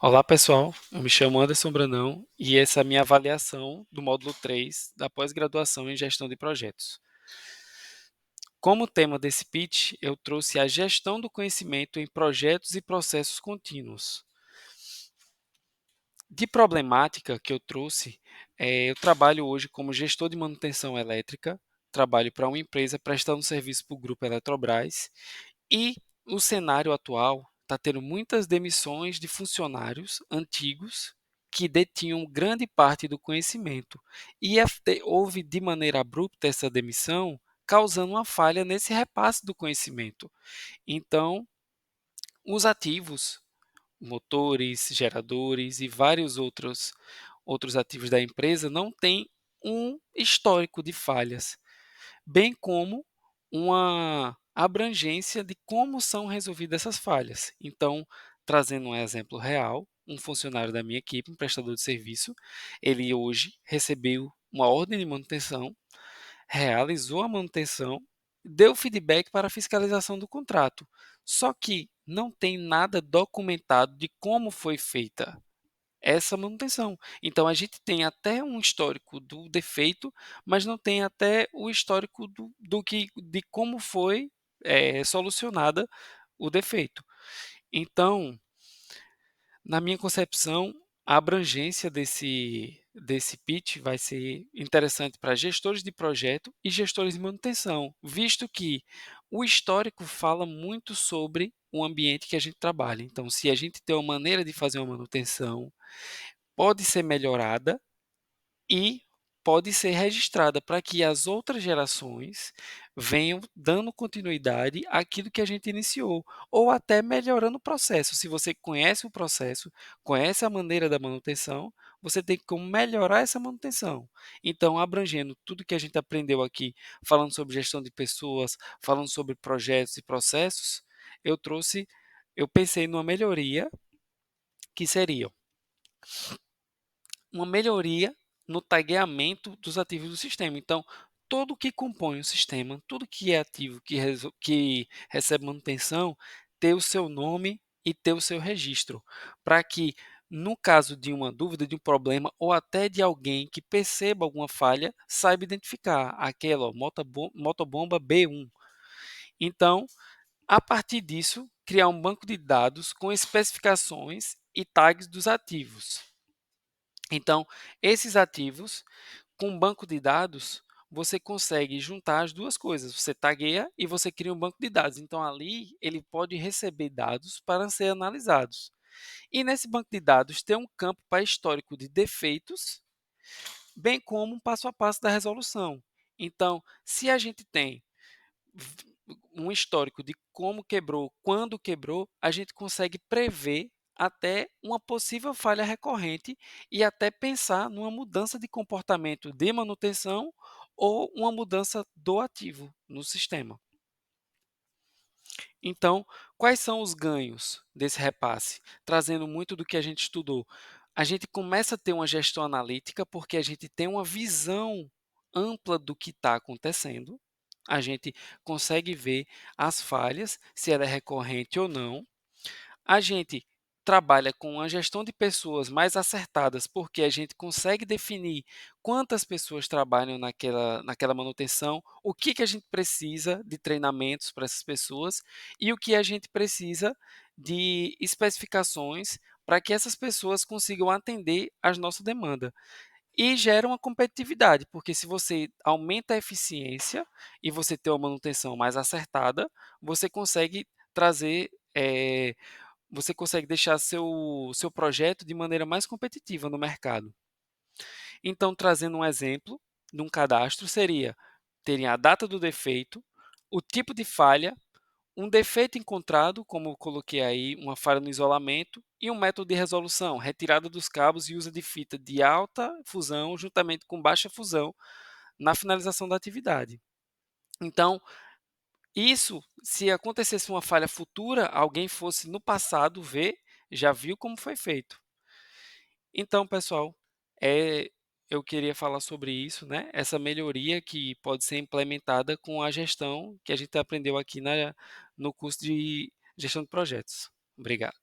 Olá pessoal, eu me chamo Anderson Brandão e essa é a minha avaliação do módulo 3 da pós-graduação em gestão de projetos. Como tema desse pitch, eu trouxe a gestão do conhecimento em projetos e processos contínuos. De problemática que eu trouxe, eu trabalho hoje como gestor de manutenção elétrica, trabalho para uma empresa prestando serviço para o grupo Eletrobras e o cenário atual está tendo muitas demissões de funcionários antigos que detinham grande parte do conhecimento. E houve de maneira abrupta essa demissão, causando uma falha nesse repasse do conhecimento. Então, os ativos, motores, geradores e vários outros ativos da empresa não têm um histórico de falhas, bem como uma abrangência de como são resolvidas essas falhas. Então, trazendo um exemplo real, um funcionário da minha equipe, um prestador de serviço, ele hoje recebeu uma ordem de manutenção, realizou a manutenção, deu feedback para a fiscalização do contrato. Só que não tem nada documentado de como foi feita essa manutenção. Então a gente tem até um histórico do defeito, mas não tem até o histórico de como foi solucionada o defeito. Então, na minha concepção, a abrangência desse pitch vai ser interessante para gestores de projeto e gestores de manutenção, visto que o histórico fala muito sobre o ambiente que a gente trabalha. Então, se a gente tem uma maneira de fazer uma manutenção, pode ser melhorada e pode ser registrada para que as outras gerações venham dando continuidade àquilo que a gente iniciou, ou até melhorando o processo. Se você conhece o processo, conhece a maneira da manutenção, você tem como melhorar essa manutenção. Então, abrangendo tudo que a gente aprendeu aqui, falando sobre gestão de pessoas, falando sobre projetos e processos, eu trouxe, eu pensei numa melhoria que seria uma melhoria no tagueamento dos ativos do sistema. Então, todo o que compõe o sistema, tudo que é ativo, que recebe manutenção, ter o seu nome e ter o seu registro, para que, no caso de uma dúvida, de um problema, ou até de alguém que perceba alguma falha, saiba identificar aquela ó, motobomba B1. Então, a partir disso, criar um banco de dados com especificações e tags dos ativos. Então, esses ativos, com um banco de dados, você consegue juntar as duas coisas. Você tagueia e você cria um banco de dados. Então, ali ele pode receber dados para ser analisados. E nesse banco de dados tem um campo para histórico de defeitos, bem como um passo a passo da resolução. Então, se a gente tem um histórico de como quebrou, quando quebrou, a gente consegue prever até uma possível falha recorrente e até pensar numa mudança de comportamento de manutenção ou uma mudança do ativo no sistema. Então, quais são os ganhos desse repasse? Trazendo muito do que a gente estudou. A gente começa a ter uma gestão analítica porque a gente tem uma visão ampla do que está acontecendo. A gente consegue ver as falhas, se ela é recorrente ou não. A gente trabalha com a gestão de pessoas mais acertadas, porque a gente consegue definir quantas pessoas trabalham naquela manutenção, o que a gente precisa de treinamentos para essas pessoas e o que a gente precisa de especificações para que essas pessoas consigam atender às nossas demandas. E gera uma competitividade, porque se você aumenta a eficiência e você tem uma manutenção mais acertada, você consegue trazer você consegue deixar seu projeto de maneira mais competitiva no mercado. Então, trazendo um exemplo de um cadastro, seria terem a data do defeito, o tipo de falha, um defeito encontrado, como eu coloquei aí, uma falha no isolamento, e um método de resolução, retirada dos cabos e uso de fita de alta fusão juntamente com baixa fusão na finalização da atividade. Então, isso, se acontecesse uma falha futura, alguém fosse no passado ver, já viu como foi feito. Então, pessoal, eh, eu queria falar sobre isso, né? Essa melhoria que pode ser implementada com a gestão que a gente aprendeu aqui no curso de gestão de projetos. Obrigado.